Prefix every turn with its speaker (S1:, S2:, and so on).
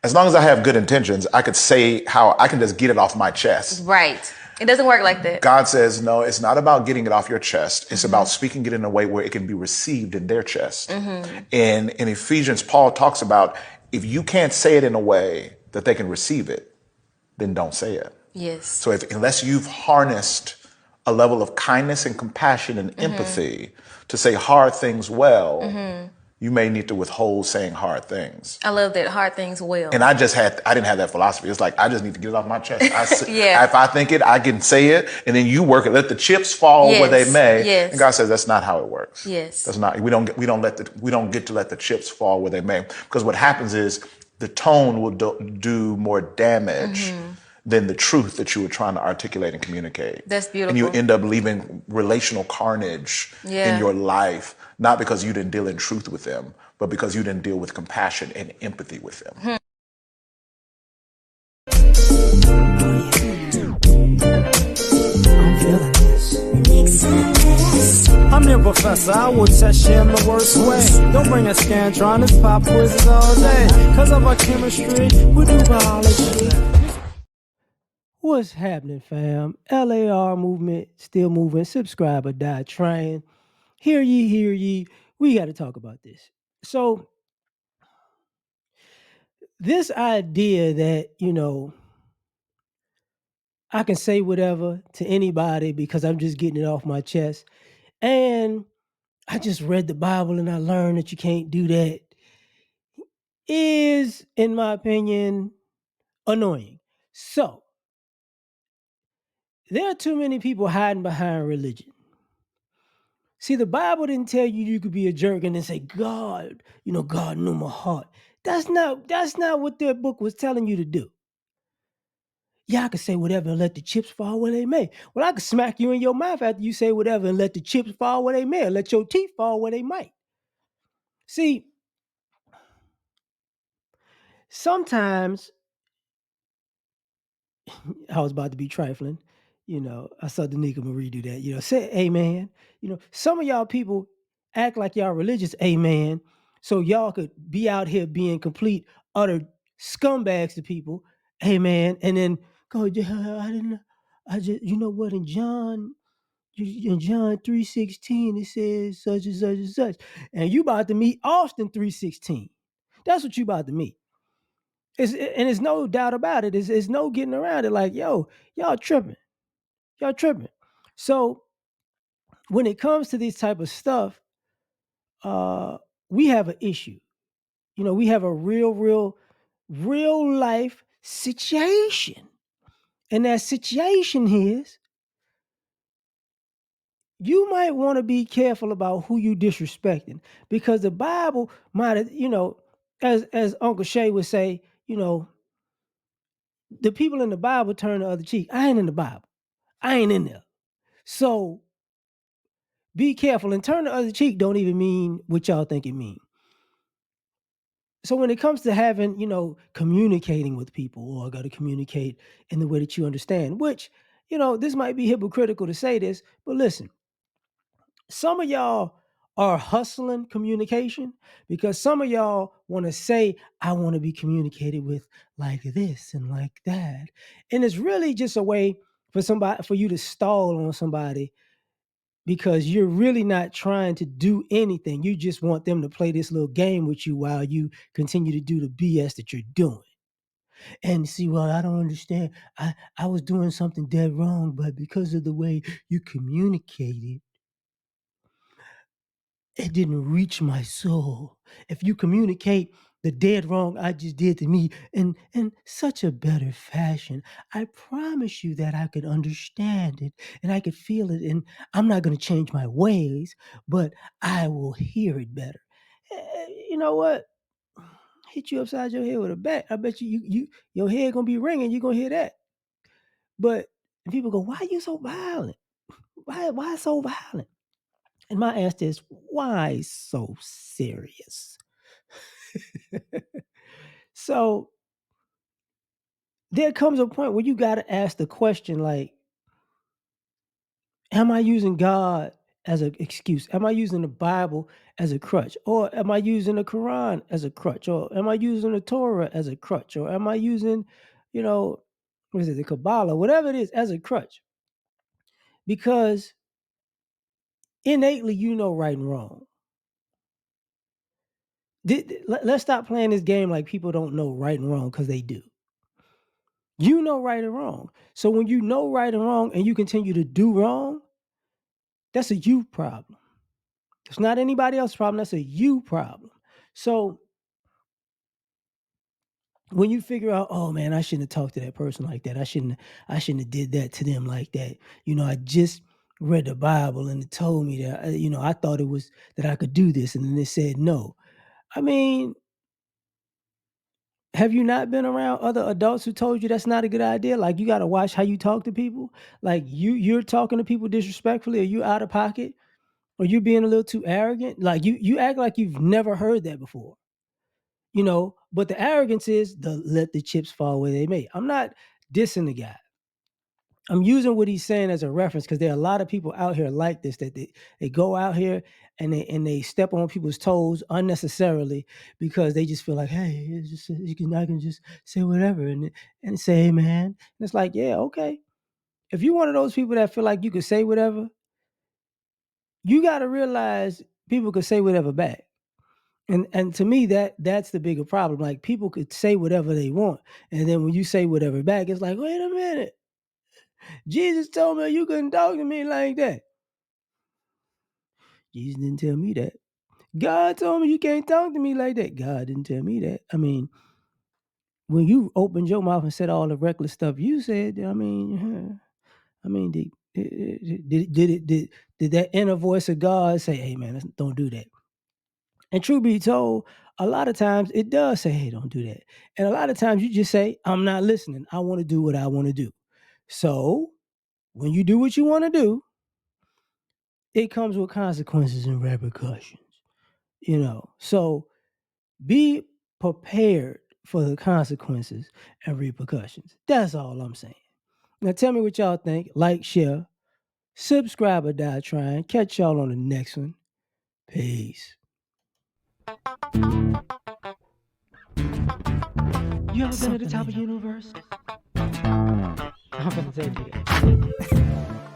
S1: As long as I have good intentions, I could say how I can just get it off my chest.
S2: Right. It doesn't work like that.
S1: God says, no, it's not about getting it off your chest. It's about speaking it in a way where it can be received in their chest. And in Ephesians, Paul talks about if you can't say it in a way that they can receive it, then don't say it.
S2: Yes.
S1: So unless you've harnessed a level of kindness and compassion and empathy to say hard things well, you may need to withhold saying hard things.
S2: I love that. Hard things well.
S1: And I didn't have that philosophy. It's like, I just need to get it off my chest.
S2: Yeah.
S1: If I think it, I can say it, and then you work it. Let the chips fall where they
S2: Yes.
S1: may.
S2: Yes.
S1: And God says that's not how it works.
S2: Yes.
S1: That's not. We don't get to let the chips fall where they may. Because what happens is the tone will do more damage than the truth that you were trying to articulate and communicate.
S2: That's beautiful.
S1: And you end up leaving relational carnage
S2: Yeah.
S1: in your life, not because you didn't deal in truth with them, but because you didn't deal with compassion and empathy with them.
S3: I'm your professor, I will test you in the worst way. Don't bring a scantron, it's pop quizzes all day. Cause of our chemistry, we do biology. What's happening, fam? L.A.R. movement, still moving, subscribe or die trying. Hear ye, we gotta talk about this. So, this idea that, I can say whatever to anybody because I'm just getting it off my chest. And I just read the Bible and I learned that you can't do that is, in my opinion, annoying. So, there are too many people hiding behind religion. See, the Bible didn't tell you you could be a jerk and then say, God, God knew my heart. That's not what their book was telling you to do. Yeah, I could say whatever and let the chips fall where they may. Well, I could smack you in your mouth after you say whatever and let the chips fall where they may, or let your teeth fall where they might. See, sometimes I was about to be trifling. I saw Danica Marie do that. Say amen. Some of y'all people act like y'all religious, amen. So y'all could be out here being complete, utter scumbags to people, amen. And then go, yeah, I didn't, I just, you know what, in John 3:16, it says such and such and such. And you about to meet Austin 3:16. That's what you about to meet. And it's no doubt about it. It's no getting around it. Like, yo, y'all tripping. Y'all tripping. So when it comes to this type of stuff, uh, we have an issue. We have a real life situation. And that situation is you might want to be careful about who you disrespecting because the Bible might have, as Uncle Shay would say, the people in the Bible turn the other cheek. I ain't in the Bible. I ain't in there. So be careful and turn the other cheek don't even mean what y'all think it mean. So when it comes to having, communicating with people, or I got to communicate in the way that you understand, which, this might be hypocritical to say this, but listen, some of y'all are hustling communication because some of y'all want to say, I want to be communicated with like this and like that. And it's really just a way for you to stall on somebody because you're really not trying to do anything. You just want them to play this little game with you while you continue to do the BS that you're doing. And see, well, I don't understand. I was doing something dead wrong, but because of the way you communicated, it didn't reach my soul. If you communicate the dead wrong I just did to me in such a better fashion, I promise you that I could understand it and I could feel it. And I'm not going to change my ways, but I will hear it better. You know what? Hit you upside your head with a bat. I bet you your head gonna be ringing. You gonna hear that. But people go, "Why are you so violent? Why so violent?" And my answer is, why so serious? So there comes a point where you got to ask the question like, am I using God as an excuse? Am I using the Bible as a crutch? Or am I using the Quran as a crutch? Or am I using the Torah as a crutch? Or am I using, what is it, the Kabbalah, whatever it is, as a crutch? Because innately you know right and wrong. Let's stop playing this game like people don't know right and wrong, because they do. You know right and wrong. So when you know right and wrong and you continue to do wrong, that's a you problem. It's not anybody else's problem. That's a you problem. So when you figure out, oh man, I shouldn't have talked to that person like that. I shouldn't have did that to them like that. I just read the Bible and it told me that, I thought it was that I could do this. And then it said no. I mean, have you not been around other adults who told you that's not a good idea? Like, you got to watch how you talk to people. Like, you're talking to people disrespectfully, or you out of pocket, or you being a little too arrogant. Like, you act like you've never heard that before. But the arrogance is the let the chips fall where they may. I'm not dissing the guy. I'm using what he's saying as a reference, because there are a lot of people out here like this, that they go out here and they step on people's toes unnecessarily, because they just feel like, hey, it's just, I can just say whatever and say, hey, man. And it's like, yeah, okay. If you're one of those people that feel like you could say whatever, you got to realize people could say whatever back. And to me, that's the bigger problem. Like, people could say whatever they want, and then when you say whatever back, it's like, wait a minute. Jesus told me you couldn't talk to me like that. Jesus didn't tell me that. God told me you can't talk to me like that. God didn't tell me that. I mean, when you opened your mouth and said all the reckless stuff you said, did that inner voice of God say, hey man, don't do that? And truth be told, a lot of times it does say, hey, don't do that. And a lot of times you just say, I'm not listening. I want to do what I want to do. So when you do what you want to do, it comes with consequences and repercussions, So be prepared for the consequences and repercussions. That's all I'm saying. Now tell me what y'all think. Like, share, subscribe, or die trying. Catch y'all on the next one. Peace. You ever been at the top of the universe? I'm gonna tell you that.